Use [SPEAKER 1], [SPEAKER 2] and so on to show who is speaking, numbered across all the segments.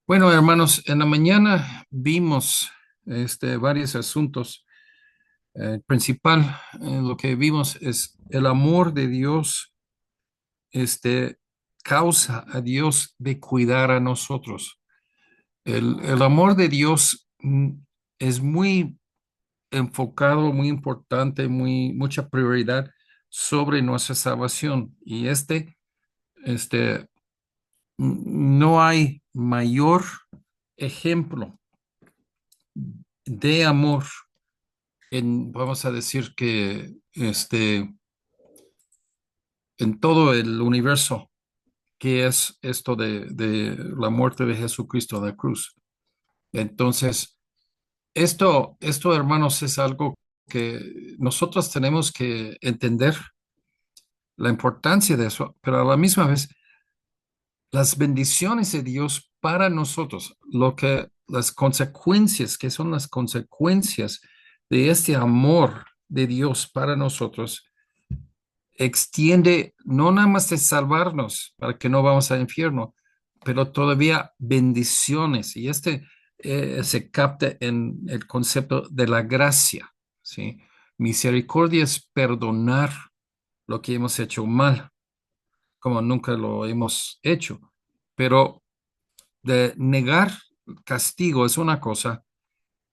[SPEAKER 1] Bueno, hermanos, en la mañana vimos varios asuntos. Principal, lo que vimos es el amor de Dios, este, causa a Dios de cuidar a nosotros. El amor de Dios es muy enfocado, muy importante, mucha prioridad sobre nuestra salvación. Y no hay mayor ejemplo de amor vamos a decir que en todo el universo, que es esto de la muerte de Jesucristo en la cruz. Entonces, esto, hermanos, es algo que nosotros tenemos que entender la importancia de eso, pero a la misma vez, las bendiciones de Dios para nosotros, las consecuencias, que son las consecuencias de este amor de Dios para nosotros, extiende no nada más de salvarnos para que no vamos al infierno, pero todavía bendiciones. Y se capta en el concepto de la gracia, ¿sí? Misericordia es perdonar lo que hemos hecho mal, como nunca lo hemos hecho. Pero de negar castigo es una cosa,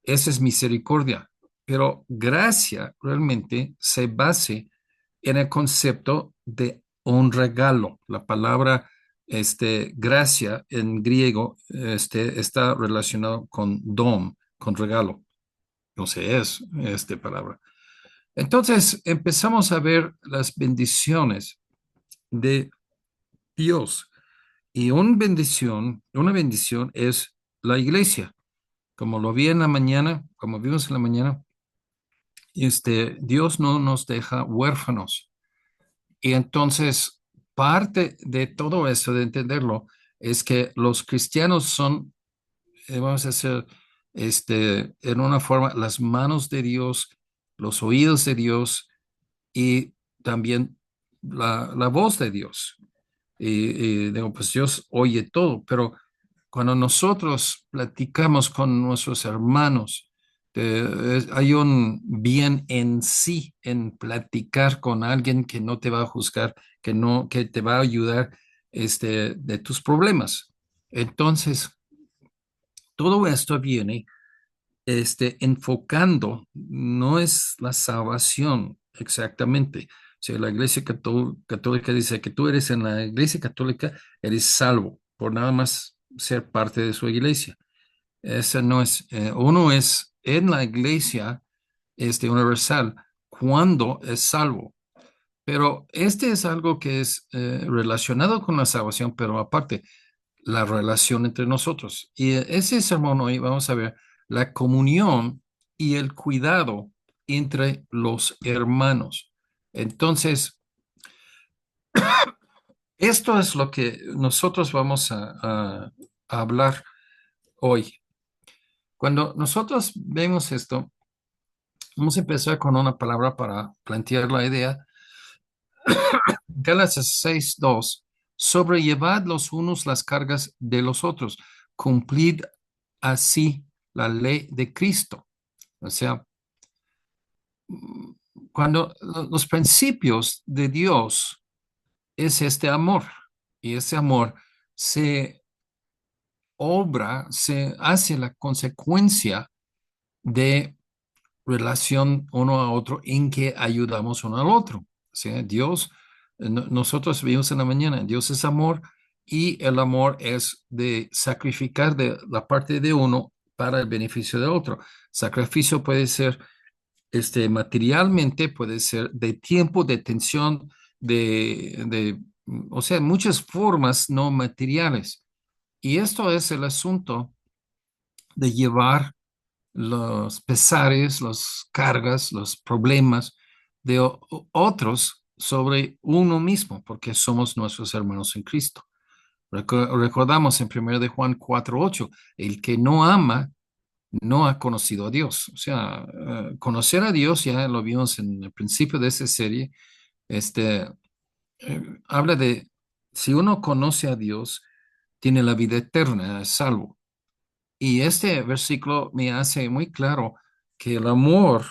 [SPEAKER 1] esa es misericordia. Pero gracia realmente se base en el concepto de un regalo. La palabra gracia en griego está relacionado con don, con regalo. No sé, es esta palabra. Entonces empezamos a ver las bendiciones de Dios. Y una bendición es la iglesia. Como lo vi en la mañana, como vimos en la mañana, Dios no nos deja huérfanos. Y entonces, parte de todo eso, de entenderlo, es que los cristianos son, vamos a decir, en una forma, las manos de Dios, los oídos de Dios y también la voz de Dios. Y digo, pues Dios oye todo, pero cuando nosotros platicamos con nuestros hermanos, hay un bien en sí en platicar con alguien que no te va a juzgar, que te va a ayudar de tus problemas. Entonces, todo esto viene enfocando, no es la salvación exactamente. O sea, la Iglesia Católica dice que tú eres en la Iglesia Católica, eres salvo por nada más ser parte de su iglesia. Esa no es, uno es en la iglesia universal cuando es salvo. Pero este es algo que es relacionado con la salvación, pero aparte, la relación entre nosotros. Y ese sermón hoy vamos a ver la comunión y el cuidado entre los hermanos. Entonces, esto es lo que nosotros vamos a hablar hoy. Cuando nosotros vemos esto, vamos a empezar con una palabra para plantear la idea. Gálatas 6:2, sobrellevad los unos las cargas de los otros, cumplid así la ley de Cristo. O sea, cuando los principios de Dios es este amor, y ese amor se se hace la consecuencia de relación uno a otro en que ayudamos uno al otro. O sea, Dios, nosotros vimos en la mañana, Dios es amor y el amor es de sacrificar de la parte de uno para el beneficio del otro. Sacrificio puede ser materialmente, puede ser de tiempo, de atención, o sea, muchas formas no materiales. Y esto es el asunto de llevar los pesares, las cargas, los problemas de otros sobre uno mismo, porque somos nuestros hermanos en Cristo. Recordamos en 1 de Juan 4:8, el que no ama no ha conocido a Dios. O sea, conocer a Dios, ya lo vimos en el principio de esta serie, este, habla de si uno conoce a Dios, tiene la vida eterna, es salvo. Y este versículo me hace muy claro que el amor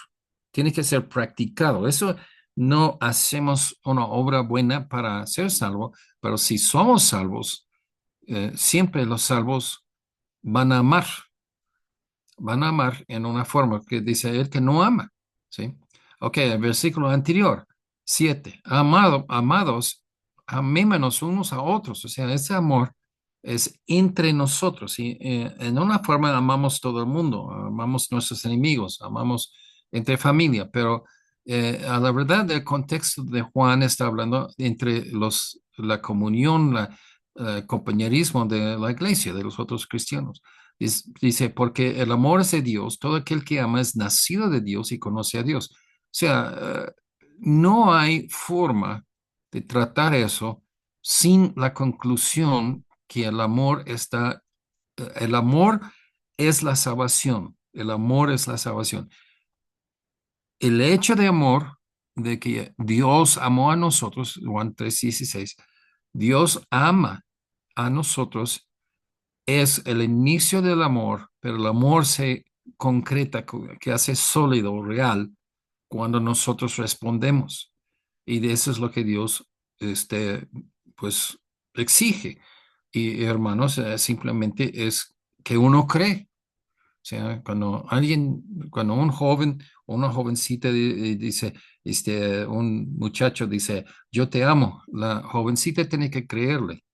[SPEAKER 1] tiene que ser practicado. Eso no hacemos una obra buena para ser salvo, pero si somos salvos, siempre los salvos van a amar, van a amar en una forma que dice el que no ama, ¿sí? Ok, el versículo anterior, 7, amados, amémonos unos a otros, o sea, ese amor es entre nosotros, y en una forma amamos todo el mundo, amamos nuestros enemigos, amamos entre familia, pero a la verdad el contexto de Juan está hablando entre la comunión, compañerismo de la iglesia, de los otros cristianos. Dice, porque el amor es de Dios, todo aquel que ama es nacido de Dios y conoce a Dios. O sea, no hay forma de tratar eso sin la conclusión que el amor es la salvación, el amor es la salvación. El hecho de amor, de que Dios amó a nosotros, Juan 3:16, Dios ama a nosotros es el inicio del amor, pero el amor se concreta, que hace sólido, real, cuando nosotros respondemos. Y de eso es lo que Dios, este, pues, exige. Y hermanos, simplemente es que uno cree. O sea, cuando un joven o una jovencita dice, un muchacho dice, yo te amo, la jovencita tiene que creerle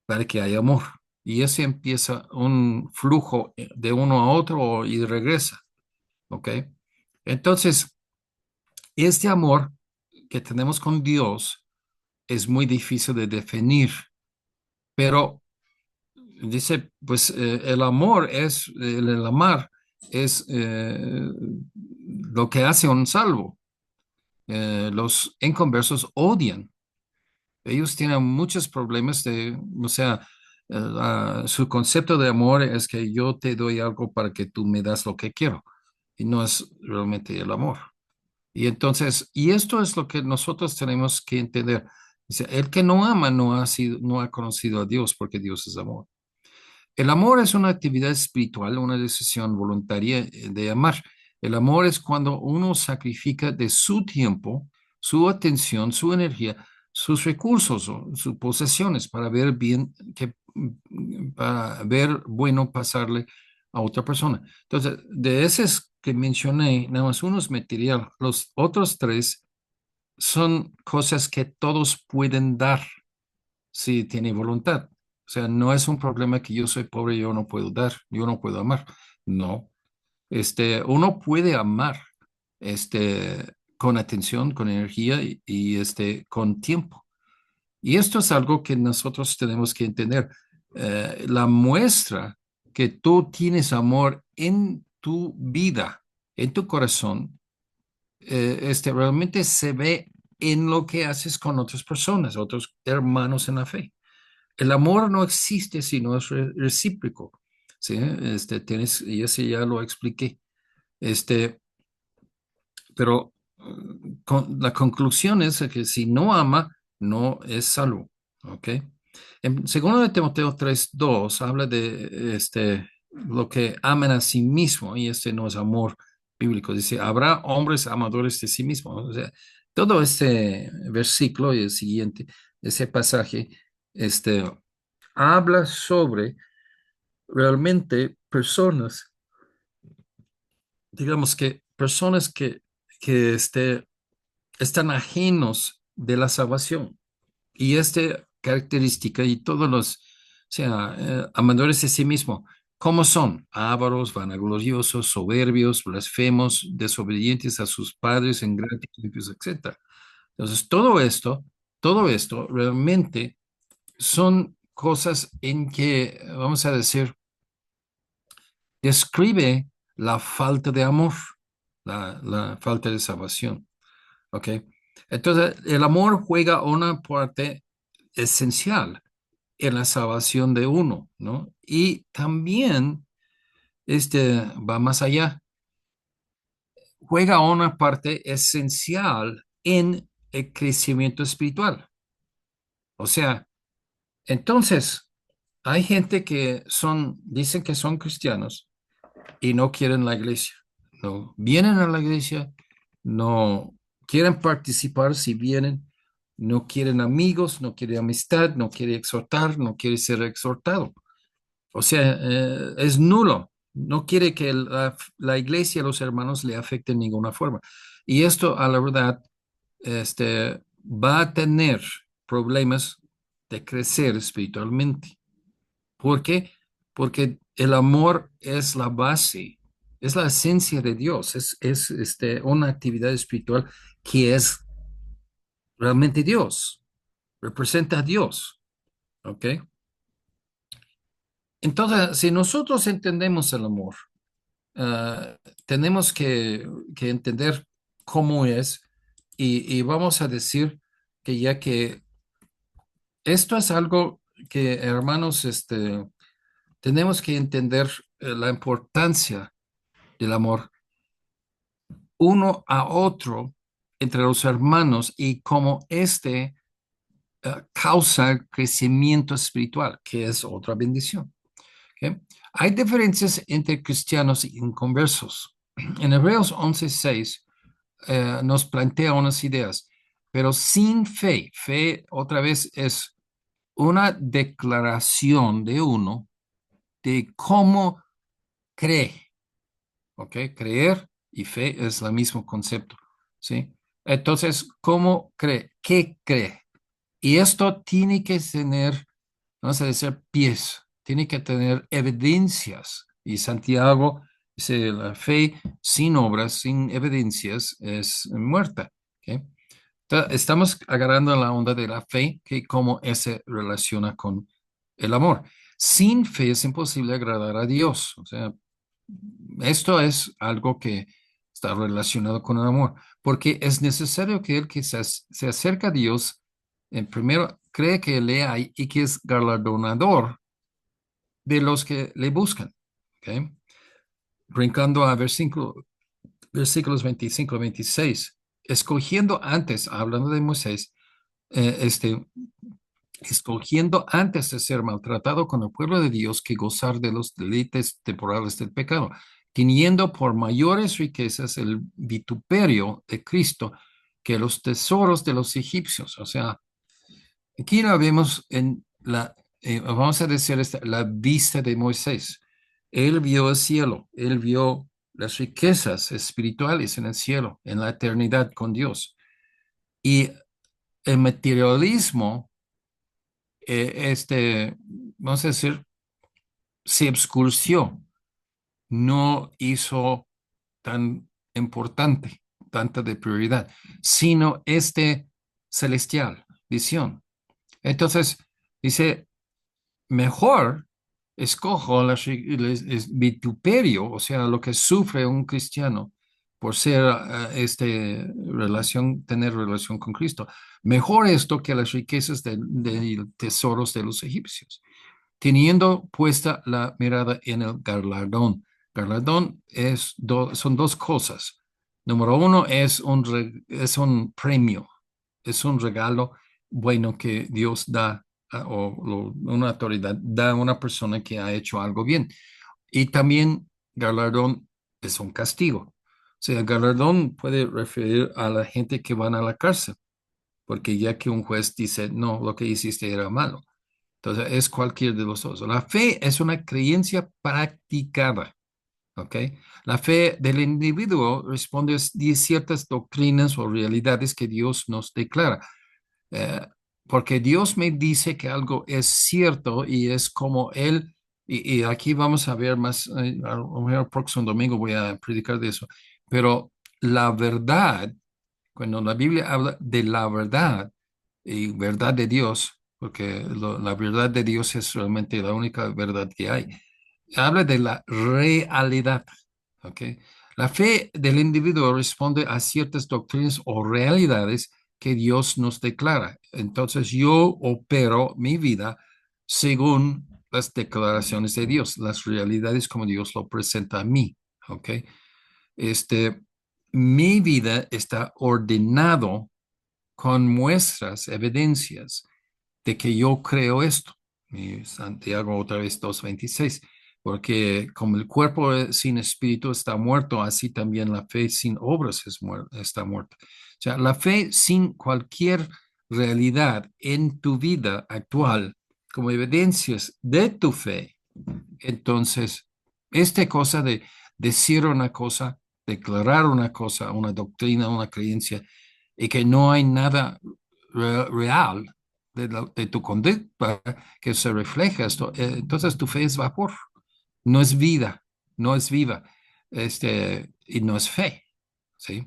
[SPEAKER 1] para que haya amor. Y ese empieza un flujo de uno a otro y regresa, ¿ok? Entonces, este amor que tenemos con Dios es muy difícil de definir, pero dice, pues el amor es, el amar es lo que hace un salvo. Los inconversos odian. Ellos tienen muchos problemas o sea, su concepto de amor es que yo te doy algo para que tú me das lo que quiero, y no es realmente el amor. Y entonces, y esto es lo que nosotros tenemos que entender. Dice, el que no ama no ha conocido a Dios, porque Dios es amor. El amor es una actividad espiritual, una decisión voluntaria de amar. El amor es cuando uno sacrifica de su tiempo, su atención, su energía, sus recursos o sus posesiones para ver bien, para ver bueno pasarle a otra persona. Entonces, de esos que mencioné, nada más uno es material. Los otros tres son cosas que todos pueden dar si tiene voluntad. O sea, no es un problema que yo soy pobre y yo no puedo dar, yo no puedo amar. No, uno puede amar, con atención, con energía con tiempo. Y esto es algo que nosotros tenemos que entender. La muestra que tú tienes amor en tu vida, en tu corazón, realmente se ve en lo que haces con otras personas, otros hermanos en la fe. El amor no existe si no es recíproco, ¿sí? Y ese ya lo expliqué. Este, pero la conclusión es que si no ama, no es salvo, ¿ok? En segundo de Timoteo 3:2 habla de lo que aman a sí mismo, y este no es amor bíblico. Dice, habrá hombres amadores de sí mismos. O sea, todo este versículo y el siguiente, ese pasaje, este, habla sobre realmente personas, digamos que personas que están ajenos de la salvación. Y esta característica y todos los, o sea, amadores de sí mismo, ¿cómo son? Ávaros, vanagloriosos, soberbios, blasfemos, desobedientes a sus padres, ingratos, limpios, etcétera. Entonces, todo esto realmente son cosas en que, vamos a decir, describe la falta de amor, la falta de salvación. ¿Ok? Entonces, el amor juega una parte esencial en la salvación de uno, ¿no? Y también, va más allá, juega una parte esencial en el crecimiento espiritual. O sea, entonces, hay gente que dicen que son cristianos y no quieren la iglesia. No vienen a la iglesia, no quieren participar si vienen, no quieren amigos, no quieren amistad, no quiere exhortar, no quiere ser exhortado. O sea, es nulo. No quiere que la iglesia, los hermanos le afecten de ninguna forma. Y esto, a la verdad, va a tener problemas de crecer espiritualmente. ¿Por qué? Porque el amor es la base, es la esencia de Dios, es una actividad espiritual que es realmente Dios, representa a Dios, ¿ok? Entonces, si nosotros entendemos el amor, ah, tenemos que entender cómo es y vamos a decir que ya que esto es algo que, hermanos, tenemos que entender la importancia del amor uno a otro entre los hermanos y cómo causa el crecimiento espiritual, que es otra bendición. ¿Ok? Hay diferencias entre cristianos y inconversos. En Hebreos 11:6 nos plantea unas ideas, pero sin fe, fe otra vez es una declaración de uno de cómo cree. ¿Ok? Creer y fe es el mismo concepto, ¿sí? Entonces, ¿cómo cree? ¿Qué cree? Y esto tiene que tener, vamos a decir, pies, tiene que tener evidencias. Y Santiago dice, la fe sin obras, sin evidencias, es muerta, ¿ok? Estamos agarrando la onda de la fe, que cómo se relaciona con el amor. Sin fe es imposible agradar a Dios. O sea, esto es algo que está relacionado con el amor, porque es necesario que el que se acerca a Dios, primero cree que le hay y que es galardonador de los que le buscan. ¿Ok? Brincando a versículos 25 y 26, escogiendo antes, hablando de Moisés, eh, este, escogiendo antes de ser maltratado con el pueblo de Dios que gozar de los deleites temporales del pecado, teniendo por mayores riquezas el vituperio de Cristo que los tesoros de los egipcios. O sea, aquí la vemos en vamos a decir, la vista de Moisés. Él vio el cielo, él vio las riquezas espirituales en el cielo, en la eternidad con Dios. Y el materialismo vamos a decir, se obscureció, no hizo tan importante, tanta de prioridad, sino celestial, visión. Entonces, dice, mejor escojo vituperio, o sea, lo que sufre un cristiano por ser tener relación con Cristo. Mejor esto que las riquezas de tesoros de los egipcios teniendo puesta la mirada en el galardón. Galardón son dos cosas. Número uno es un premio, es un regalo bueno que Dios da una autoridad da a una persona que ha hecho algo bien. Y también galardón es un castigo. O sea, galardón puede referir a la gente que van a la cárcel, porque ya que un juez dice, no, lo que hiciste era malo. Entonces, es cualquier de los dos. La fe es una creencia practicada, ¿ok? La fe del individuo responde a ciertas doctrinas o realidades que Dios nos declara. Eh, Porque Dios me dice que algo es cierto y es como Él, y aquí vamos a ver más, a lo mejor el próximo domingo voy a predicar de eso, pero la verdad, cuando la Biblia habla de la verdad y verdad de Dios, porque la verdad de Dios es realmente la única verdad que hay, habla de la realidad, ¿ok? La fe del individuo responde a ciertas doctrinas o realidades que Dios nos declara. Entonces yo opero mi vida según las declaraciones de Dios, las realidades como Dios lo presenta a mí, ¿ok? Este, Mi vida está ordenado con muestras, evidencias de que yo creo esto. y Santiago otra vez 2:26, porque como el cuerpo sin espíritu está muerto, así también la fe sin obras está muerta. O sea, la fe sin cualquier realidad en tu vida actual, como evidencias de tu fe, entonces, esta cosa de decir una cosa, declarar una cosa, una doctrina, una creencia, y que no hay nada real de tu conducta que se refleja esto, entonces tu fe es vapor, no es vida, no es viva, y no es fe, ¿sí?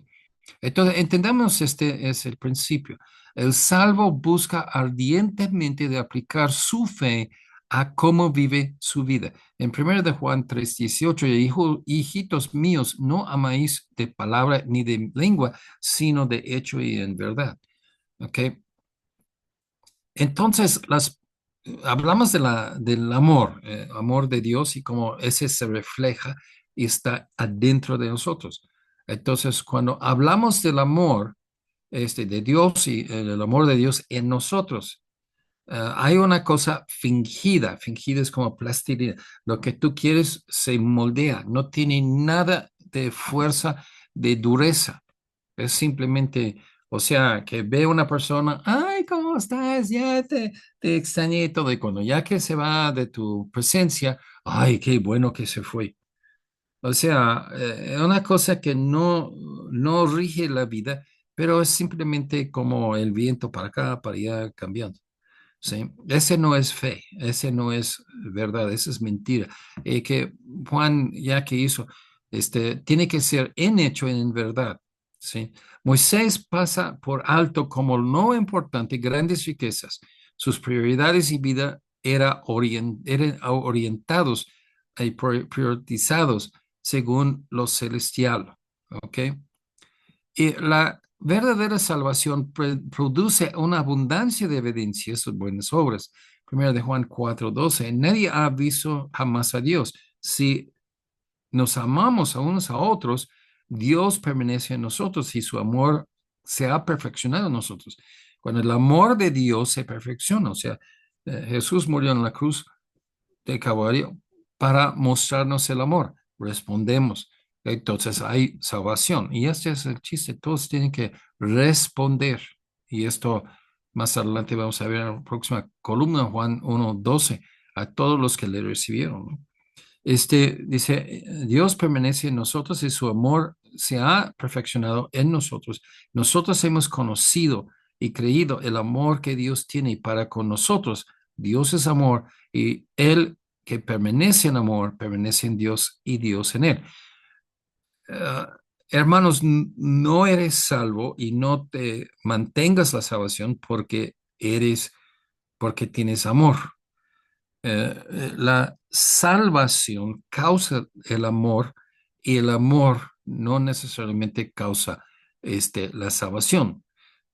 [SPEAKER 1] Entonces, entendamos este es el principio. El salvo busca ardientemente de aplicar su fe a cómo vive su vida. En 1 de Juan 3:18, hijitos míos, no amáis de palabra ni de lengua, sino de hecho y en verdad. ¿Ok? Entonces, hablamos del amor, amor de Dios y cómo ese se refleja y está adentro de nosotros. Entonces, cuando hablamos del amor, de Dios y el amor de Dios en nosotros. Hay una cosa fingida, fingida es como plastilina. Lo que tú quieres se moldea, no tiene nada de fuerza, de dureza. Es simplemente, o sea, que ve una persona, ay, ¿cómo estás? Te extrañé y todo. Y cuando ya que se va de tu presencia, ay, qué bueno que se fue. O sea, es una cosa que no rige la vida, pero es simplemente como el viento para acá, para allá, cambiando. ¿Sí? Ese no es fe, ese no es verdad, esa es mentira. Que Juan, ya que hizo, tiene que ser en hecho y en verdad. ¿Sí? Moisés pasa por alto como no importante grandes riquezas. Sus prioridades y vida eran orientados y priorizados según lo celestial. ¿Ok? Y la verdadera salvación produce una abundancia de evidencias de buenas obras. Primera de Juan 4:12. Nadie ha visto jamás a Dios. Si nos amamos a unos a otros, Dios permanece en nosotros y su amor se ha perfeccionado en nosotros. Cuando el amor de Dios se perfecciona, o sea, Jesús murió en la cruz de Calvario para mostrarnos el amor. Respondemos. Entonces hay salvación. Y este es el chiste. Todos tienen que responder. Y esto más adelante vamos a ver en la próxima columna, Juan 1:12, a todos los que le recibieron, ¿no? Dice, Dios permanece en nosotros y su amor se ha perfeccionado en nosotros. Nosotros hemos conocido y creído el amor que Dios tiene para con nosotros. Dios es amor y Él que permanece en amor, permanece en Dios y Dios en Él. Ah, hermanos, no eres salvo y no te mantengas la salvación porque tienes amor. La salvación causa el amor y el amor no necesariamente causa la salvación.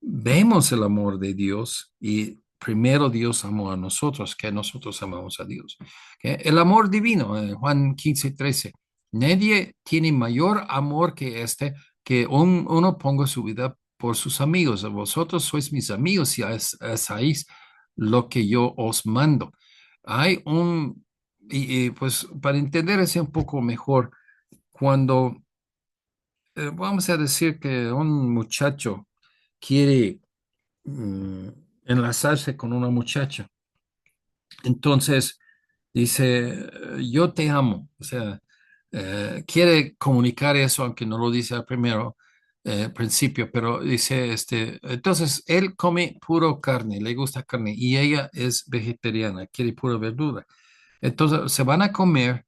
[SPEAKER 1] Vemos el amor de Dios y primero Dios amó a nosotros que nosotros amamos a Dios. El amor divino, Juan 15:13. Nadie tiene mayor amor que que uno ponga su vida por sus amigos. Vosotros sois mis amigos si hacéis lo que yo os mando. Hay pues para entender eso un poco mejor, cuando vamos a decir que un muchacho quiere mm, enlazarse con una muchacha, entonces dice, yo te amo, o sea, quiere comunicar eso, aunque no lo dice al primero principio, pero dice, entonces él come puro carne, le gusta carne, y ella es vegetariana, quiere pura verdura. Entonces se van a comer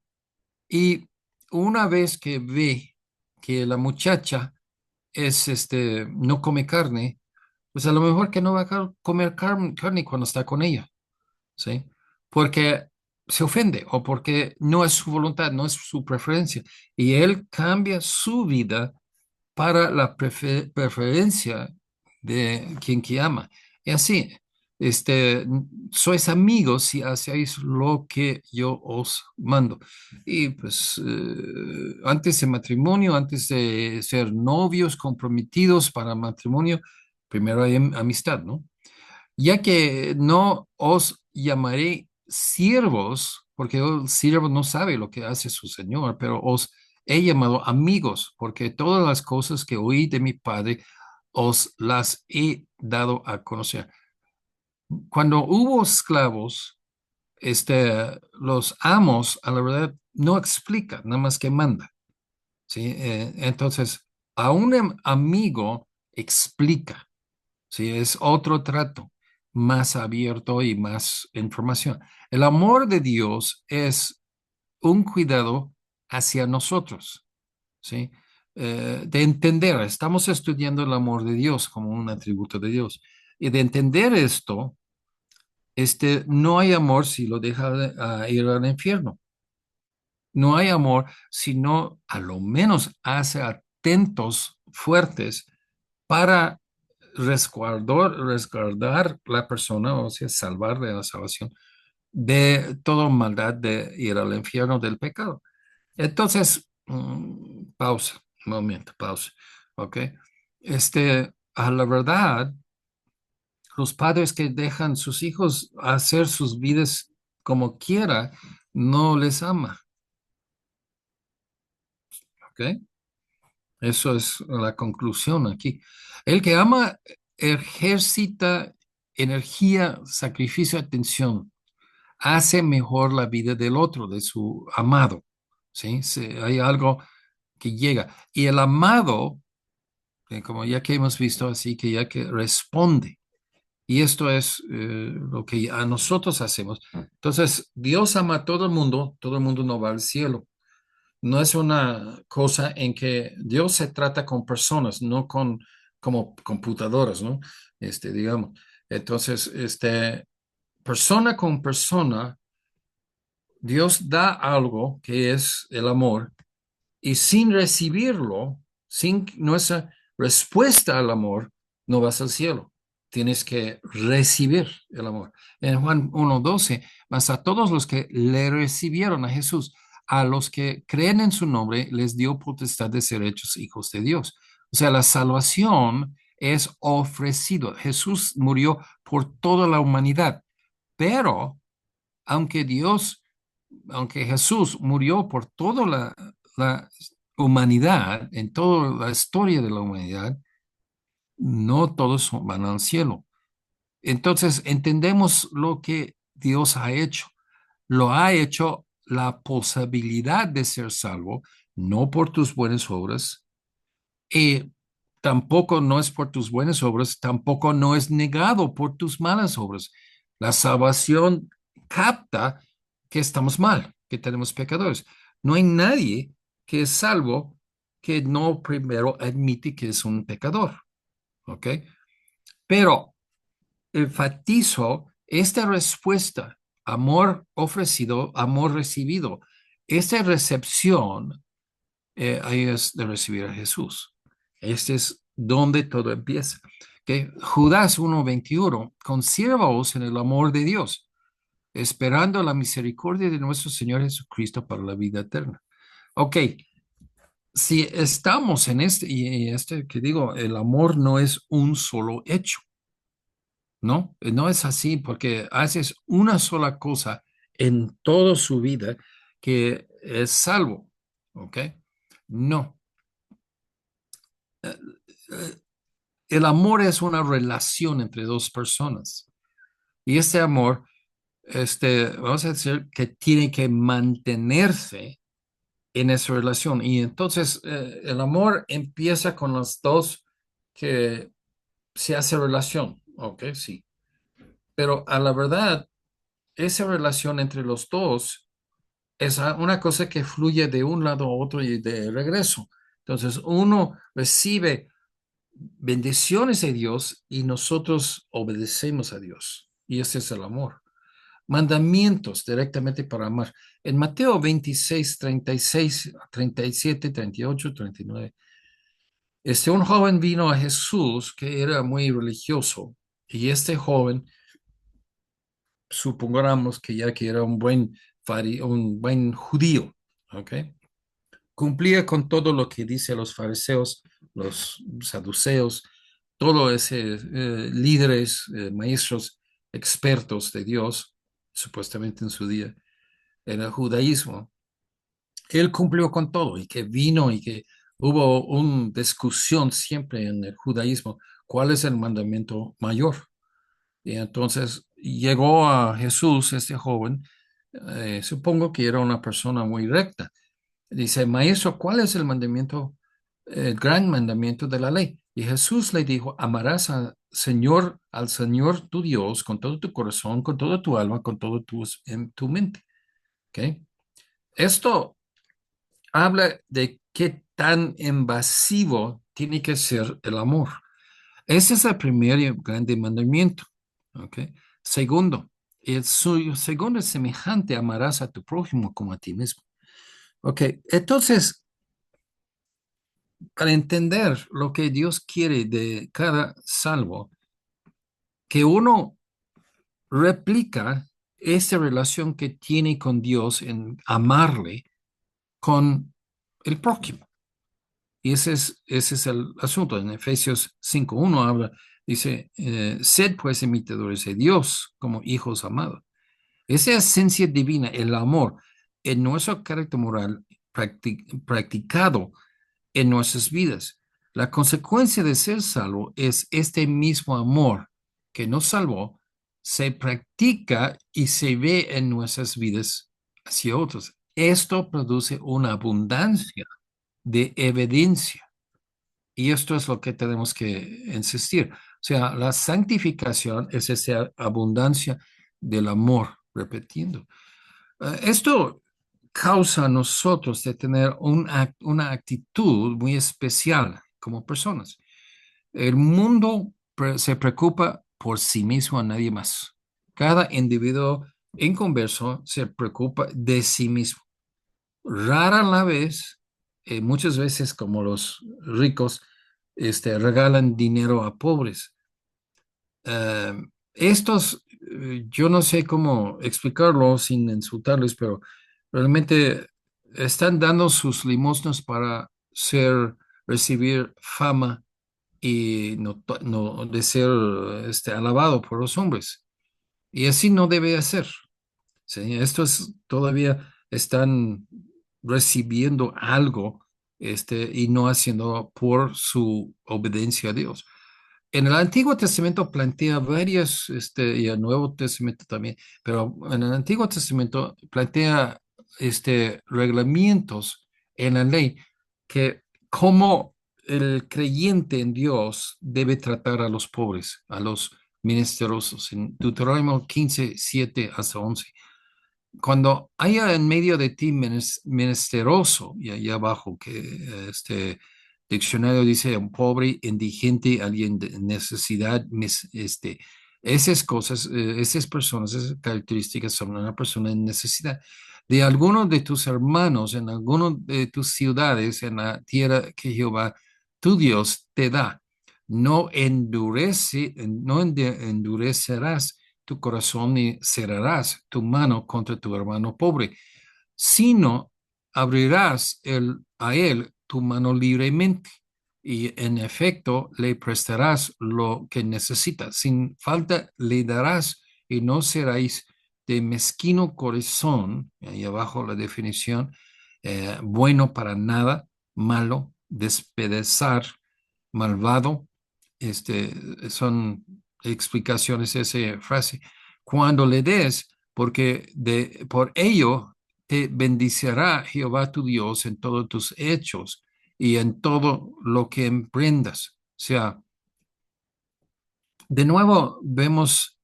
[SPEAKER 1] y una vez que ve que la muchacha no come carne, pues a lo mejor que no va a comer carne cuando está con ella, ¿sí? Porque se ofende o porque no es su voluntad, no es su preferencia. Y él cambia su vida para la preferencia de quien que ama. Y así, sois amigos si hacéis lo que yo os mando. Y pues antes de matrimonio, antes de ser novios comprometidos para matrimonio, primero hay amistad, ¿no? Ya que no os llamaré siervos, porque el siervo no sabe lo que hace su señor, pero os he llamado amigos, porque todas las cosas que oí de mi padre os las he dado a conocer. Cuando hubo esclavos, los amos, a la verdad, no explican, nada más que manda, ¿sí? Entonces, a un amigo explica, ¿sí? Es otro trato, más abierto y más información. El amor de Dios es un cuidado hacia nosotros, ¿sí? De entender, estamos estudiando el amor de Dios como un atributo de Dios. Y de entender esto, no hay amor si lo deja ir al infierno. No hay amor si no a lo menos hace atentos, fuertes, para resguardar la persona, o sea, salvar de la salvación de toda maldad de ir al infierno del pecado. Entonces, pausa, un momento, pausa, ¿ok? A la verdad, los padres que dejan sus hijos hacer sus vidas como quiera, no les ama, ¿ok? Eso es la conclusión aquí. El que ama ejercita energía, sacrificio, atención, hace mejor la vida del otro, de su amado, ¿sí? Hay algo que llega. Y el amado, como ya que hemos visto así, que ya que responde. Y esto es lo que a nosotros hacemos. Entonces, Dios ama a todo el mundo no va al cielo. No es una cosa en que Dios se trata con personas, no con como computadoras, ¿no? Digamos. Entonces, persona con persona, Dios da algo que es el amor y sin recibirlo, sin nuestra respuesta al amor, no vas al cielo. Tienes que recibir el amor. En Juan 1:12, mas a todos los que le recibieron a Jesús, a los que creen en su nombre, les dio potestad de ser hechos hijos de Dios. O sea, la salvación es ofrecido. Jesús murió por toda la humanidad, pero aunque Dios, aunque Jesús murió por toda la humanidad, en toda la historia de la humanidad, no todos van al cielo. Entonces, entendemos lo que Dios ha hecho. Lo ha hecho la posibilidad de ser salvo, no por tus buenas obras, y tampoco no es por tus buenas obras, tampoco no es negado por tus malas obras. La salvación capta que estamos mal, que tenemos pecadores. No hay nadie que es salvo que no primero admite que es un pecador, ¿ok? Pero enfatizo esta respuesta, amor ofrecido, amor recibido. Esta recepción ahí es de recibir a Jesús. Este es donde todo empieza. Que Judas 1:21, consérvaos en el amor de Dios, esperando la misericordia de nuestro Señor Jesucristo para la vida eterna. Ok, si estamos en y este que digo, el amor no es un solo hecho, ¿no? No es así porque haces una sola cosa en toda su vida que es salvo, ¿ok? No. Eh, El amor es una relación entre dos personas y este amor, vamos a decir que tiene que mantenerse en esa relación. Y entonces el amor empieza con los dos que se hace relación, ¿ok? Sí. Pero a la verdad, esa relación entre los dos es una cosa que fluye de un lado a otro y de regreso. Entonces uno recibe bendiciones de Dios y nosotros obedecemos a Dios. Y ese es el amor. Mandamientos directamente para amar. En Mateo 26, 36, 37, 38, 39, un joven vino a Jesús que era muy religioso y este joven, supongamos que ya que era un buen judío, ¿ok? Cumplía con todo lo que dice los fariseos, los saduceos, todos esos líderes, maestros, expertos de Dios, supuestamente en su día, en el judaísmo, él cumplió con todo y que vino y que hubo una discusión siempre en el judaísmo, ¿cuál es el mandamiento mayor? Y entonces llegó a Jesús, este joven, supongo que era una persona muy recta. Dice, maestro, ¿cuál es el mandamiento, el gran mandamiento de la ley? Y Jesús le dijo, amarás al Señor tu Dios con todo tu corazón, con toda tu alma, con todo en tu mente. ¿Ok? Esto habla de qué tan invasivo tiene que ser el amor. Ese es el primer y grande mandamiento. ¿Ok? Segundo, el suyo, segundo es semejante, amarás a tu prójimo como a ti mismo. Ok, entonces, para entender lo que Dios quiere de cada salvo, que uno replica esa relación que tiene con Dios en amarle con el prójimo. Y ese es el asunto. En Efesios 5:1 habla, dice, sed pues imitadores de Dios como hijos amados. Esa esencia divina, el amor, en nuestro carácter moral practicado en nuestras vidas. La consecuencia de ser salvo es este mismo amor que nos salvó, se practica y se ve en nuestras vidas hacia otros. Esto produce una abundancia de evidencia y esto es lo que tenemos que insistir. O sea, la santificación es esa abundancia del amor, repitiendo. Esto causa a nosotros de tener una actitud muy especial como personas. El mundo se preocupa por sí mismo, a nadie más. Cada individuo inconverso se preocupa de sí mismo. Rara la vez, muchas veces como los ricos, regalan dinero a pobres. Eh, estos, yo no sé cómo explicarlo sin insultarles, pero realmente están dando sus limosnas para recibir fama y no de ser alabado por los hombres. Y así no debe ser. ¿Sí? Estos todavía están recibiendo algo y no haciendo por su obediencia a Dios. En el Antiguo Testamento plantea varias, y el Nuevo Testamento también, pero en el Antiguo Testamento plantea reglamentos en la ley que cómo el creyente en Dios debe tratar a los pobres, a los menesterosos. En Deuteronomio 15:7-11. Cuando haya en medio de ti menesteroso, y allá abajo que este diccionario dice un pobre, indigente, alguien de necesidad, esas cosas, esas personas, esas características son una persona en necesidad. De alguno de tus hermanos, en alguno de tus ciudades, en la tierra que Jehová, tu Dios, te da. No endurecerás tu corazón y cerrarás tu mano contra tu hermano pobre, sino abrirás a él tu mano libremente y en efecto le prestarás lo que necesita. Sin falta le darás y no seráis de mezquino corazón, ahí abajo la definición, bueno para nada, malo, despedazar, malvado, son explicaciones de esa frase. Cuando le des, porque por ello te bendicirá Jehová tu Dios en todos tus hechos y en todo lo que emprendas. O sea, de nuevo vemos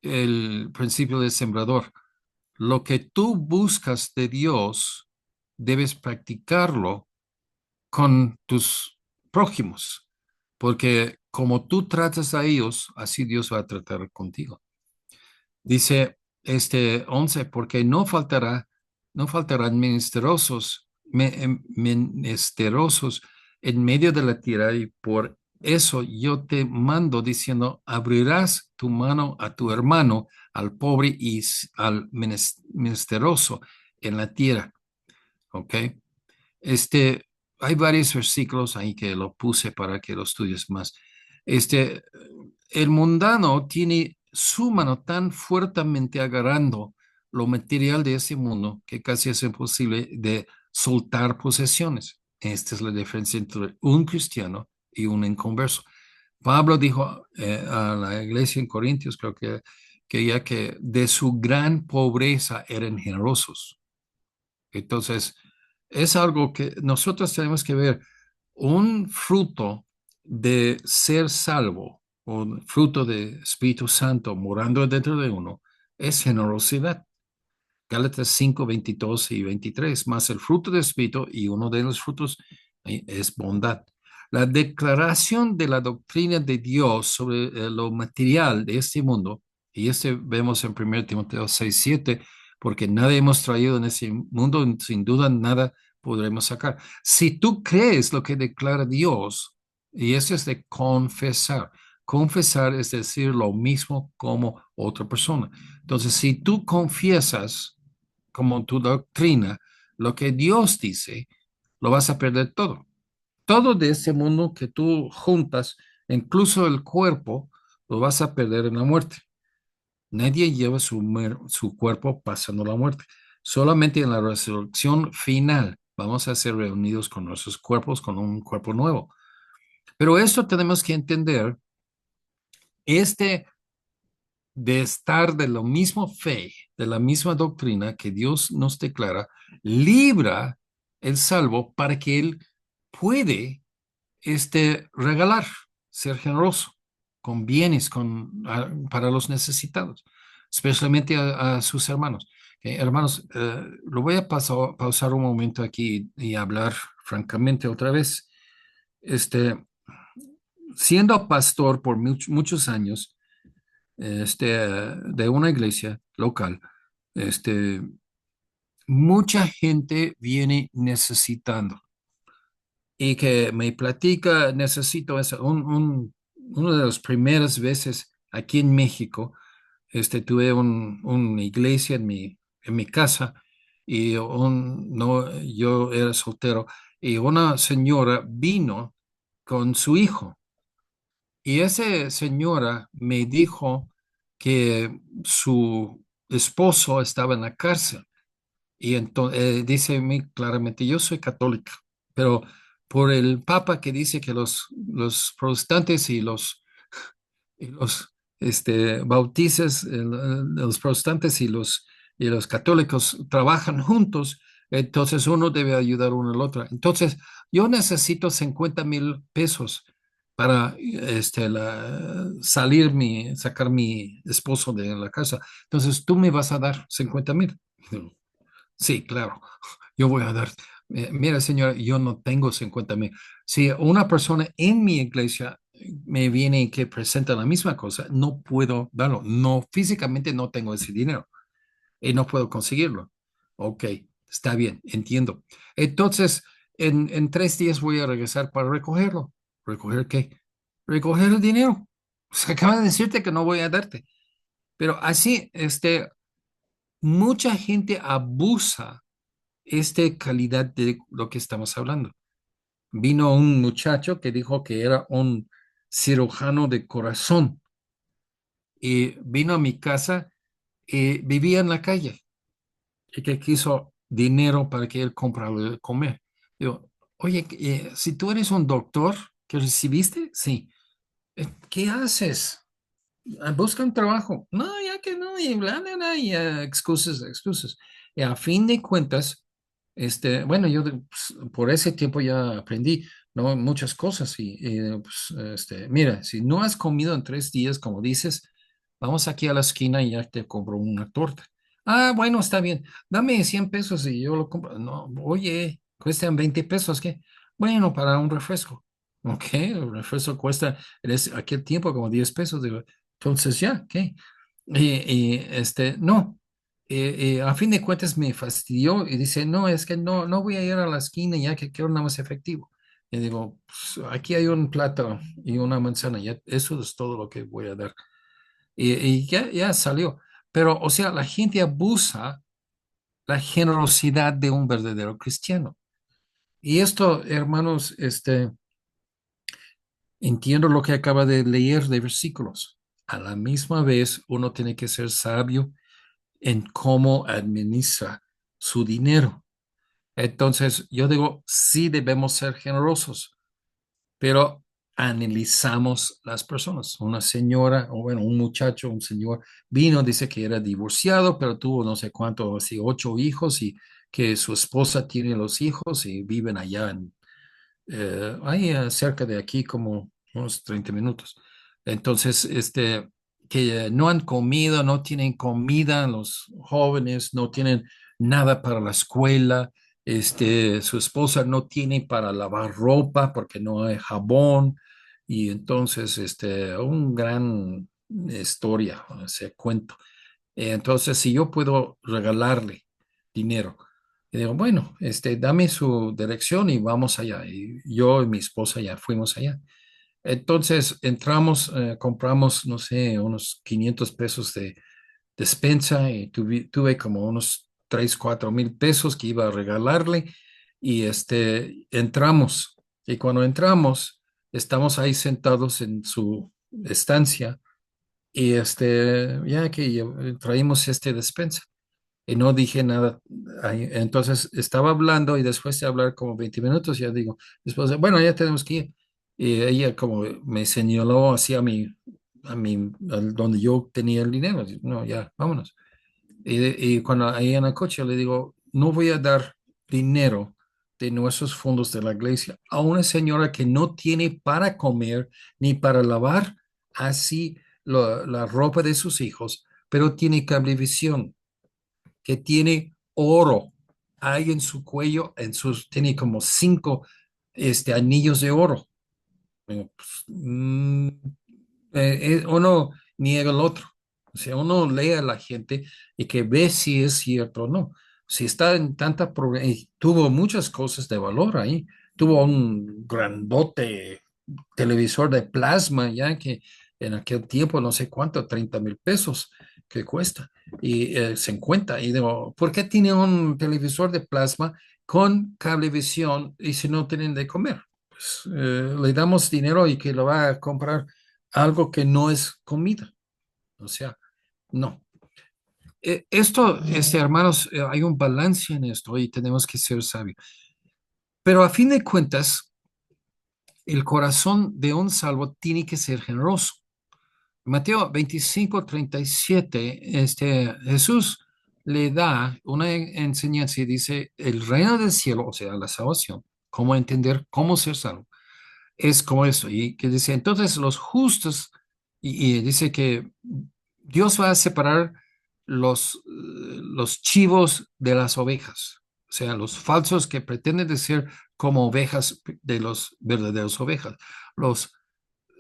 [SPEAKER 1] el principio del sembrador. Lo que tú buscas de Dios, debes practicarlo con tus prójimos, porque como tú tratas a ellos, así Dios va a tratar contigo. Dice 11, porque no faltarán menesterosos en medio de la tierra, y por eso yo te mando diciendo, abrirás tu mano a tu hermano, al pobre y al menesteroso en la tierra. ¿Ok? Este, hay varios versículos ahí que lo puse para que lo estudies más. Este, el mundano tiene su mano tan fuertemente agarrando lo material de este mundo que casi es imposible de soltar posesiones. Esta es la diferencia entre un cristiano y un inconverso. Pablo dijo a la iglesia en Corintios, creo que ya que de su gran pobreza eran generosos. Entonces, es algo que nosotros tenemos que ver. Un fruto de ser salvo, un fruto de Espíritu Santo morando dentro de uno, es generosidad. Gálatas 5 22 y 23, más el fruto del Espíritu y uno de los frutos es bondad. La declaración de la doctrina de Dios sobre lo material de este mundo, y este vemos en 1 Timoteo 6 7, porque nada hemos traído en ese mundo, sin duda nada podremos sacar. Si tú crees lo que declara Dios, y eso es de confesar. Confesar es decir lo mismo como otra persona. Entonces, si tú confiesas como tu doctrina, lo que Dios dice, lo vas a perder todo. Todo de ese mundo que tú juntas, incluso el cuerpo, lo vas a perder en la muerte. Nadie lleva su cuerpo pasando la muerte. Solamente en la resurrección final vamos a ser reunidos con nuestros cuerpos, con un cuerpo nuevo. Pero esto tenemos que entender, este de estar de la misma fe, de la misma doctrina que Dios nos declara, libra el salvo para que él puede regalar, ser generoso con bienes para los necesitados, especialmente a sus hermanos. Hermanos, lo voy a pausar un momento aquí y hablar francamente otra vez. Este, siendo pastor por muchos años, de una iglesia local, este, mucha gente viene necesitando y que me platica, necesito eso. Una de las primeras veces aquí en México, tuve una iglesia en mi casa y no, yo era soltero y una señora vino con su hijo. Y esa señora me dijo que su esposo estaba en la cárcel. Y entonces dice muy claramente, yo soy católica, pero por el Papa que dice que los protestantes y los bautizas, los protestantes y los católicos trabajan juntos, entonces uno debe ayudar uno al otro. Entonces, yo necesito 50,000 pesos para sacar mi esposo de la casa. Entonces, tú me vas a dar 50,000. Sí, claro, yo voy a dar. Mira, señora, yo no tengo 50,000. Si una persona en mi iglesia me viene y que presenta la misma cosa, no puedo darlo. No, físicamente no tengo ese dinero y no puedo conseguirlo. Ok, está bien, entiendo. Entonces, en 3 días voy a regresar para recogerlo. ¿Recoger qué? Recoger el dinero. Se acaba de decirte que no voy a darte. Pero así, mucha gente abusa calidad de lo que estamos hablando. Vino un muchacho que dijo que era un cirujano de corazón y vino a mi casa y vivía en la calle y que quiso dinero para que él comprara de comer. Digo, oye, si tú eres un doctor que recibiste, sí. ¿Qué haces? Busca un trabajo. No, ya que no, y bla, bla, bla, y excusas, excusas. Y a fin de cuentas, bueno, yo pues, por ese tiempo ya aprendí, ¿no? Muchas cosas. Pues, mira, si no has comido en 3 días, como dices, vamos aquí a la esquina y ya te compro una torta. Ah, bueno, está bien. Dame 100 pesos y yo lo compro. No, oye, cuestan 20 pesos, ¿qué? Bueno, para un refresco. Ok, el refresco cuesta en aquel tiempo como 10 pesos. Digo, entonces ya, ¿qué? No. A fin de cuentas me fastidió y dice, no, es que no voy a ir a la esquina ya que quiero nada más efectivo. Y digo, "Pues, aquí hay un plato y una manzana, ya, eso es todo lo que voy a dar. Y ya salió. Pero, o sea, la gente abusa la generosidad de un verdadero cristiano. Y esto, hermanos, entiendo lo que acaba de leer de versículos. a la misma vez uno tiene que ser sabio en cómo administra su dinero. Entonces, yo digo, sí debemos ser generosos, pero analizamos las personas. Una señora, o bueno, un muchacho, un señor, vino, dice que era divorciado, pero tuvo no sé cuánto, así, 8 hijos y que su esposa tiene los hijos y viven allá ahí cerca de aquí como unos 30 minutos. Entonces, que no han comido, no tienen comida, los jóvenes no tienen nada para la escuela, su esposa no tiene para lavar ropa porque no hay jabón, y entonces, un gran historia, ese cuento. Entonces, si yo puedo regalarle dinero, y digo, bueno, dame su dirección y vamos allá. Y yo y mi esposa ya fuimos allá. Entonces entramos, compramos, no sé, unos 500 pesos de despensa y tuve como unos 3 4 mil pesos que iba a regalarle y entramos. Y cuando entramos, estamos ahí sentados en su estancia y ya que traímos despensa y no dije nada. Entonces estaba hablando y después de hablar como 20 minutos, ya digo, después, bueno, ya tenemos que ir. Y ella como me señaló hacia donde yo tenía el dinero. No, ya, vámonos. Y cuando ahí en el coche le digo, no voy a dar dinero de nuestros fondos de la iglesia a una señora que no tiene para comer ni para lavar así la ropa de sus hijos, pero tiene cablevisión, que tiene oro. Hay en su cuello, tiene como 5 anillos de oro. Pues, uno niega el otro. O sea, uno lee a la gente y que ve si es cierto o no. Si está en tanta y tuvo muchas cosas de valor ahí. Tuvo un grandote televisor de plasma, ya que en aquel tiempo no sé cuánto, 30,000 pesos que cuesta. Y 50. Y digo, ¿por qué tiene un televisor de plasma con cablevisión y si no tienen de comer? Pues, le damos dinero y que lo va a comprar algo que no es comida. O sea, no. Esto, hermanos, hay un balance en esto y tenemos que ser sabios. Pero a fin de cuentas, el corazón de un salvo tiene que ser generoso. Mateo 25:37, Jesús le da una enseñanza y dice, el reino del cielo, o sea, la salvación, cómo entender cómo ser salvo es como eso. Y que dice, entonces los justos, y dice que Dios va a separar los chivos de las ovejas, o sea, los falsos que pretenden de ser como ovejas de los verdaderos ovejas, los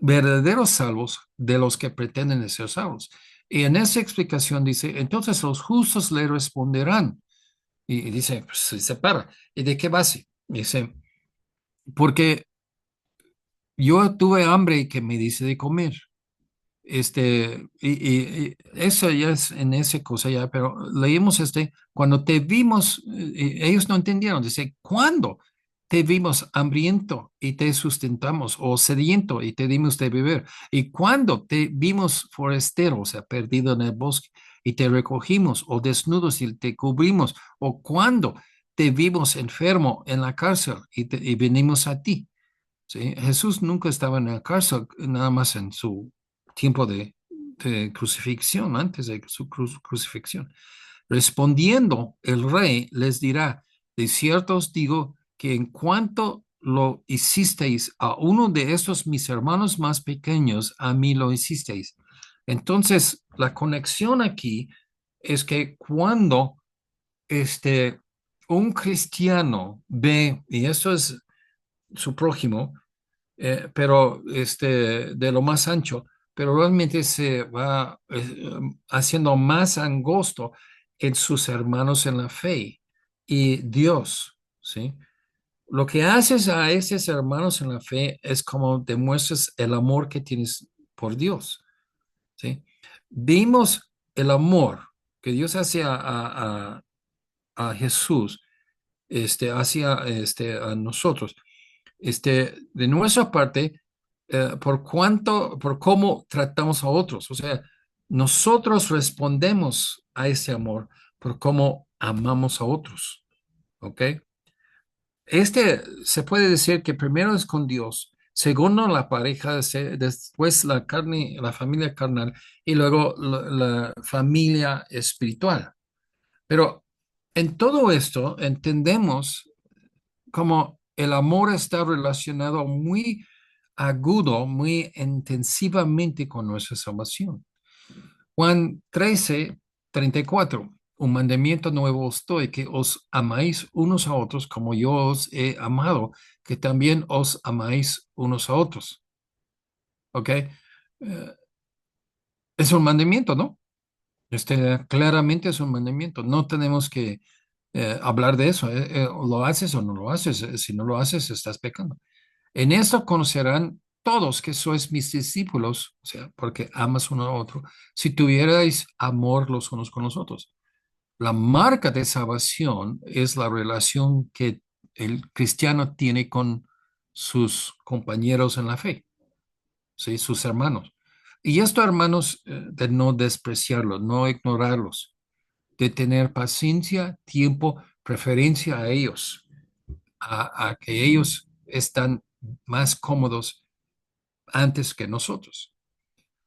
[SPEAKER 1] verdaderos salvos de los que pretenden de ser salvos. Y en esa explicación dice, entonces los justos le responderán, y dice, pues, se separa. ¿Y de qué base? Dice, porque yo tuve hambre y que me dice de comer. Y eso ya es en esa cosa ya, pero leímos cuando te vimos, ellos no entendieron, dice, ¿cuándo te vimos hambriento y te sustentamos, o sediento y te dimos de beber? ¿Y cuándo te vimos forastero, o sea, perdido en el bosque, y te recogimos, o desnudos y te cubrimos? ¿O cuándo te vimos enfermo en la cárcel y venimos a ti? ¿Sí? Jesús nunca estaba en la cárcel, nada más en su tiempo de crucifixión, antes de su crucifixión. Respondiendo, el rey les dirá, de cierto os digo que en cuanto lo hicisteis a uno de estos mis hermanos más pequeños, a mí lo hicisteis. Entonces, la conexión aquí es que cuando un cristiano ve, y eso es su prójimo, pero de lo más ancho, pero realmente se va haciendo más angosto en sus hermanos en la fe y Dios, ¿sí? Lo que haces a esos hermanos en la fe es como demuestras el amor que tienes por Dios, ¿sí? Vimos el amor que Dios hace a Jesús, hacia a nosotros. De nuestra parte, por cómo tratamos a otros. O sea, nosotros respondemos a ese amor por cómo amamos a otros. ¿Ok? Se puede decir que primero es con Dios, segundo la pareja, después la carne, la familia carnal y luego la familia espiritual. Pero en todo esto entendemos como el amor está relacionado muy agudo, muy intensivamente con nuestra salvación. Juan 13:34. Un mandamiento nuevo os doy, que os amáis unos a otros como yo os he amado, que también os amáis unos a otros. ¿Ok? Es un mandamiento, ¿no? Claramente es un mandamiento. No tenemos que hablar de eso. ¿Lo haces o no lo haces? Si no lo haces, estás pecando. En esto conocerán todos que sois mis discípulos, o sea, porque amas uno a otro, si tuvierais amor los unos con los otros. La marca de salvación es la relación que el cristiano tiene con sus compañeros en la fe, ¿sí? Sus hermanos. Y esto, hermanos, de no despreciarlos, no ignorarlos, de tener paciencia, tiempo, preferencia a ellos, a que ellos están más cómodos antes que nosotros.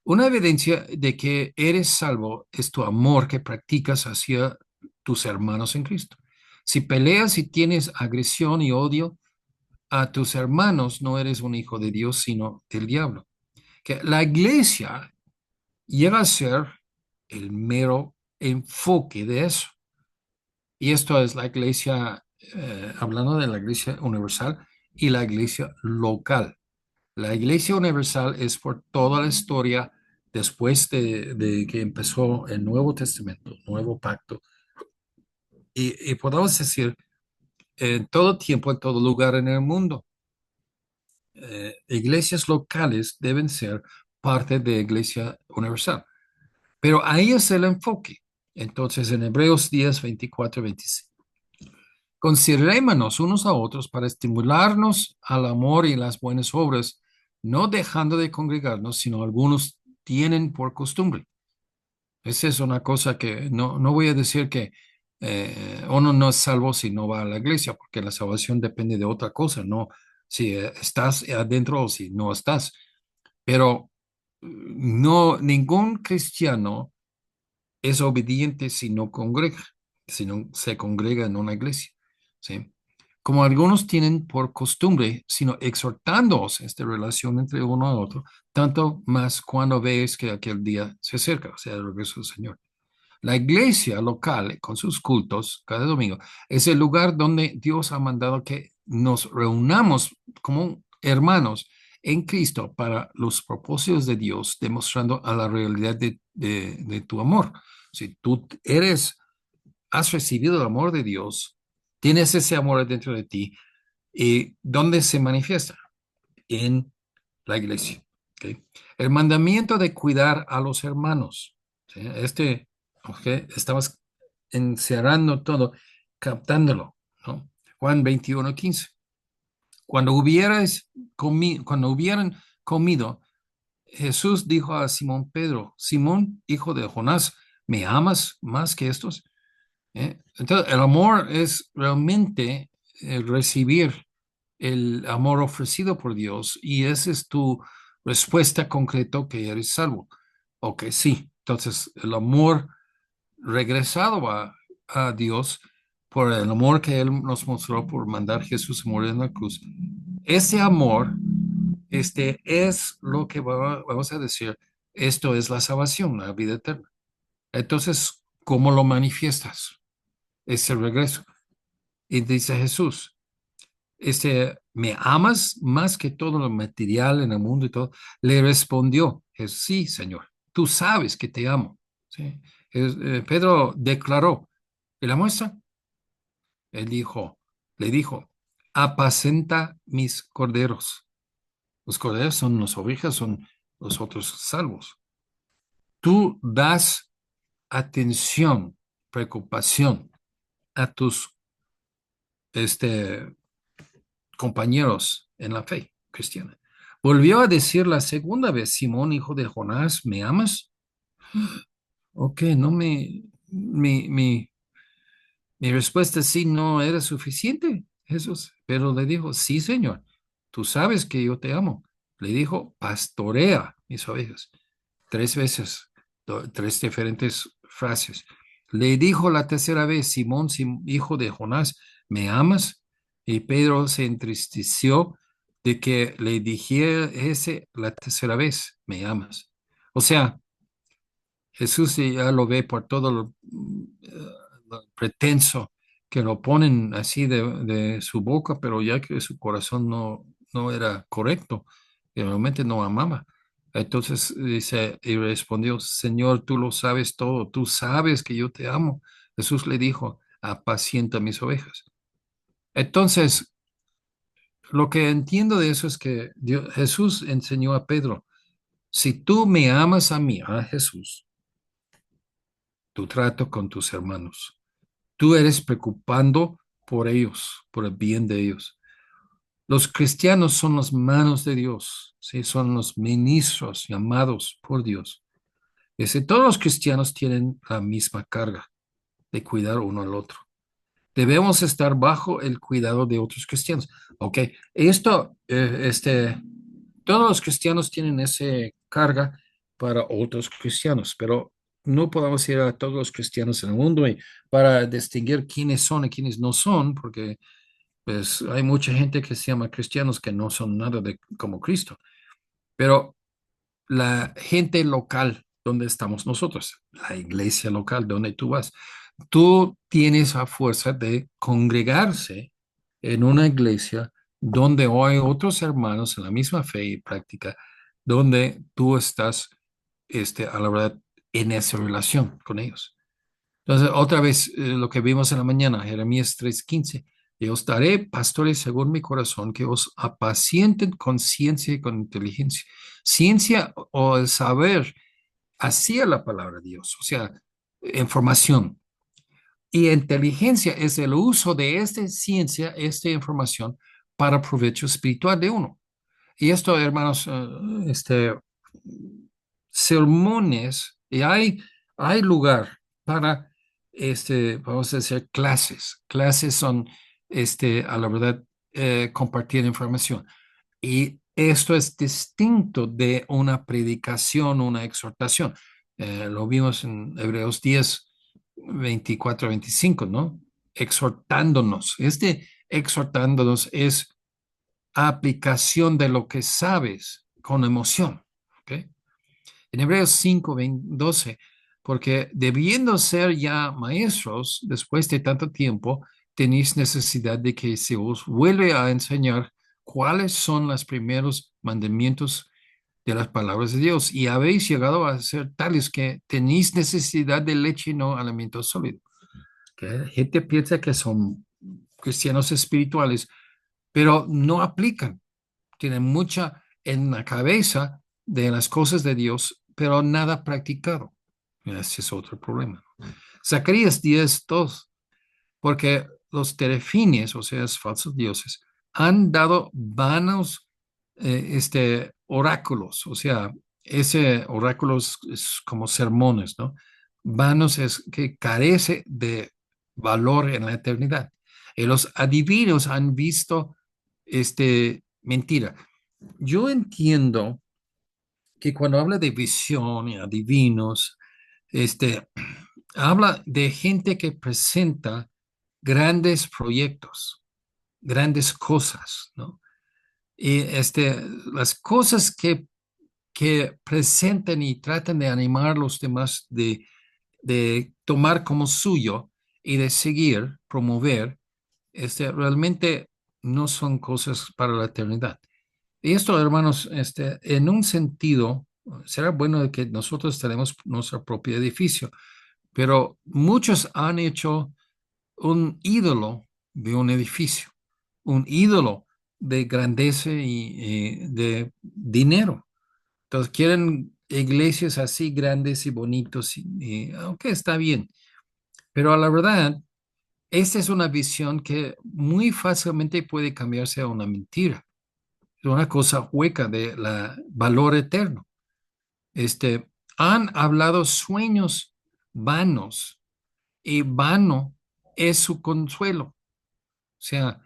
[SPEAKER 1] Una evidencia de que eres salvo es tu amor que practicas hacia tus hermanos en Cristo. Si peleas y tienes agresión y odio a tus hermanos, no eres un hijo de Dios, sino del diablo. Que la iglesia llega a ser el mero enfoque de eso. Y esto es la iglesia, hablando de la iglesia universal y la iglesia local. La Iglesia Universal es por toda la historia después de que empezó el Nuevo Testamento, Nuevo Pacto. Y podemos decir, en todo tiempo, en todo lugar en el mundo, iglesias locales deben ser parte de Iglesia Universal. Pero ahí es el enfoque. Entonces, en Hebreos 10, 24 y 25. Considerémonos unos a otros para estimularnos al amor y las buenas obras, no dejando de congregarnos, sino algunos tienen por costumbre. Esa es una cosa que no voy a decir que uno no es salvo si no va a la iglesia, porque la salvación depende de otra cosa, no si estás adentro o si no estás. Pero no, ningún cristiano es obediente si no congrega, si no se congrega en una iglesia, ¿sí? Como algunos tienen por costumbre, sino exhortándoos esta relación entre uno a otro, tanto más cuando veis que aquel día se acerca, o sea, el regreso del Señor. La iglesia local, con sus cultos cada domingo, es el lugar donde Dios ha mandado que nos reunamos como hermanos en Cristo para los propósitos de Dios, demostrando a la realidad de tu amor. Si tú has recibido el amor de Dios, tienes ese amor dentro de ti, ¿y dónde se manifiesta? En la iglesia. ¿Ok? El mandamiento de cuidar a los hermanos. ¿Sí? ¿Ok? Estamos encerrando todo, captándolo, ¿no? Juan 21:15. Cuando hubieran comido, Jesús dijo a Simón Pedro: Simón, hijo de Jonás, ¿me amas más que estos? Entonces, el amor es realmente recibir el amor ofrecido por Dios y esa es tu respuesta concreta que eres salvo. O que sí. Entonces, el amor regresado a Dios por el amor que Él nos mostró por mandar a Jesús a morir en la cruz. Ese amor, es lo que vamos a decir, esto es la salvación, la vida eterna. Entonces, ¿cómo lo manifiestas? Ese regreso. Y dice Jesús, ¿me amas más que todo lo material en el mundo y todo? Le respondió, sí, Señor, tú sabes que te amo. ¿Sí? Pedro declaró, ¿y la muestra? Él le dijo, apacenta mis corderos. Los corderos son las ovejas, son los otros salvos. Tú das atención, preocupación a tus este, compañeros en la fe cristiana. Volvió a decir la segunda vez, Simón, hijo de Jonás, ¿me amas? Ok, no mi respuesta sí no era suficiente, Jesús, pero le dijo, sí, Señor, tú sabes que yo te amo. Le dijo, pastorea mis ovejas. Tres veces, tres diferentes frases. Le dijo la tercera vez, Simón, hijo de Jonás, ¿me amas? Y Pedro se entristeció de que le dijese la tercera vez, ¿me amas? O sea, Jesús ya lo ve por todo lo pretenso que lo ponen así de su boca, pero ya que su corazón no era correcto, y realmente no amaba. Entonces dice, y respondió, Señor, tú lo sabes todo, tú sabes que yo te amo. Jesús le dijo, apacienta mis ovejas. Entonces, lo que entiendo de eso es que Jesús enseñó a Pedro, si tú me amas a mí, a Jesús, tu trato con tus hermanos. Tú eres preocupando por ellos, por el bien de ellos. Los cristianos son las manos de Dios, ¿sí? Son los ministros llamados por Dios. Todos los cristianos tienen la misma carga de cuidar uno al otro. Debemos estar bajo el cuidado de otros cristianos. Ok, esto, todos los cristianos tienen esa carga para otros cristianos, pero no podemos ir a todos los cristianos en el mundo y para distinguir quiénes son y quiénes no son, porque pues hay mucha gente que se llama cristianos que no son nada de como Cristo. Pero la gente local donde estamos nosotros, la iglesia local donde tú vas. Tú tienes a fuerza de congregarse en una iglesia donde hay otros hermanos en la misma fe y práctica, donde tú estás, a la verdad, en esa relación con ellos. Entonces, otra vez, lo que vimos en la mañana, Jeremías 3:15, y os daré pastores según mi corazón, que os apacienten con ciencia y con inteligencia. Ciencia o el saber hacia la palabra de Dios, o sea, información. Y inteligencia es el uso de esta ciencia, esta información, para provecho espiritual de uno. Y esto, hermanos, sermones, y hay lugar para, vamos a decir, clases. Clases son, a la verdad, compartir información. Y esto es distinto de una predicación, una exhortación. Lo vimos en Hebreos 10, 24, 25, ¿no? Exhortándonos. Exhortándonos es aplicación de lo que sabes con emoción. ¿Ok? En Hebreos 5, 12, porque debiendo ser ya maestros después de tanto tiempo, tenéis necesidad de que se os vuelva a enseñar cuáles son los primeros mandamientos de las palabras de Dios y habéis llegado a ser tales que tenéis necesidad de leche y no alimento sólido. Que gente piensa que son cristianos espirituales, pero no aplican, tienen mucha en la cabeza de las cosas de Dios, pero nada practicado. Ese es otro problema. Zacarías 10:2, porque los terefines, o sea, falsos dioses, han dado vanos oráculos, o sea, ese oráculos es como sermones, ¿no? Vanos es que carece de valor en la eternidad. Y los adivinos han visto mentira. Yo entiendo que cuando habla de visión y adivinos, este, habla de gente que presenta grandes proyectos, grandes cosas, ¿no? Y las cosas que presentan y tratan de animar a los demás de tomar como suyo y de seguir, promover, realmente no son cosas para la eternidad. Y esto, hermanos, en un sentido, será bueno de que nosotros tenemos nuestro propio edificio, pero muchos han hecho un ídolo de un edificio, un ídolo de grandeza y de dinero. Entonces quieren iglesias así grandes y bonitos, aunque está bien, pero a la verdad, esta es una visión que muy fácilmente puede cambiarse a una mentira. una cosa hueca de la valor eterno. Este, Han hablado sueños vanos y vano es su consuelo. O sea,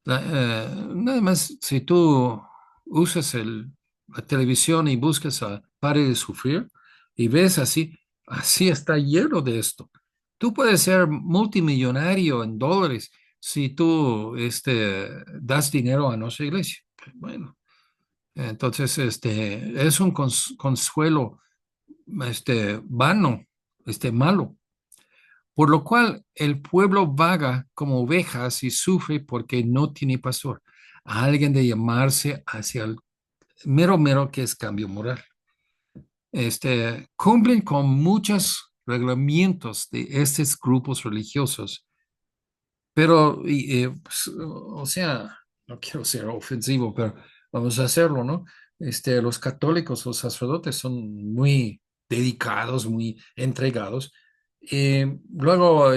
[SPEAKER 1] nada más si tú usas la televisión y buscas a Pare de Sufrir y ves así, así está lleno de esto. Tú puedes ser multimillonario en dólares si tú das dinero a nuestra iglesia. Bueno, entonces es un consuelo vano, malo. Por lo cual el pueblo vaga como ovejas y sufre porque no tiene pastor. Alguien de llamarse hacia el mero mero que es cambio moral. Cumplen con muchos reglamentos de estos grupos religiosos, pero, pues, o sea, no quiero ser ofensivo, pero vamos a hacerlo, ¿no? Los católicos, los sacerdotes son muy dedicados, muy entregados. Luego,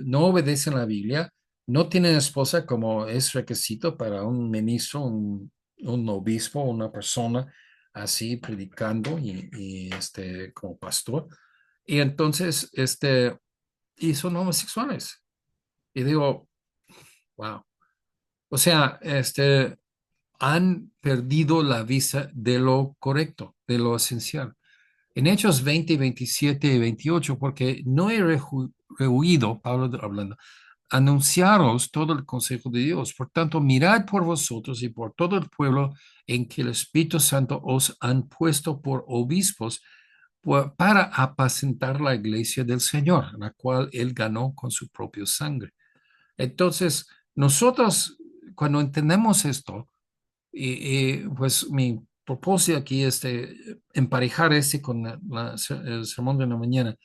[SPEAKER 1] no obedecen la Biblia, no tienen esposa como es requisito para un ministro, un obispo, una persona así predicando como pastor. Y entonces, y son homosexuales. Y digo, wow. O sea, han perdido la vista de lo correcto, de lo esencial. En Hechos 20, 27 y 28, porque no he rehuido, Pablo hablando, anunciaros todo el consejo de Dios. Por tanto, mirad por vosotros y por todo el pueblo en que el Espíritu Santo os han puesto por obispos para apacentar la iglesia del Señor, la cual él ganó con su propia sangre. Entonces, nosotros, cuando entendemos esto, pues mi propósito aquí es emparejar con el sermón de la mañana.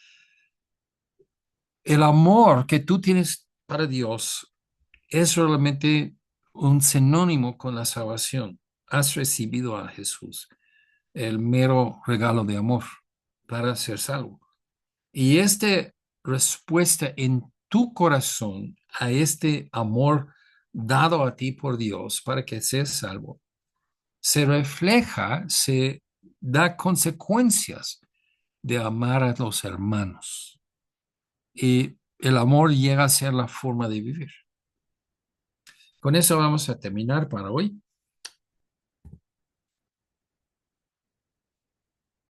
[SPEAKER 1] El amor que tú tienes para Dios es realmente un sinónimo con la salvación. Has recibido a Jesús, el mero regalo de amor para ser salvo. Y esta respuesta en tu corazón a este amor dado a ti por Dios para que seas salvo, se refleja, se da consecuencias de amar a los hermanos. Y el amor llega a ser la forma de vivir. Con eso vamos a terminar para hoy.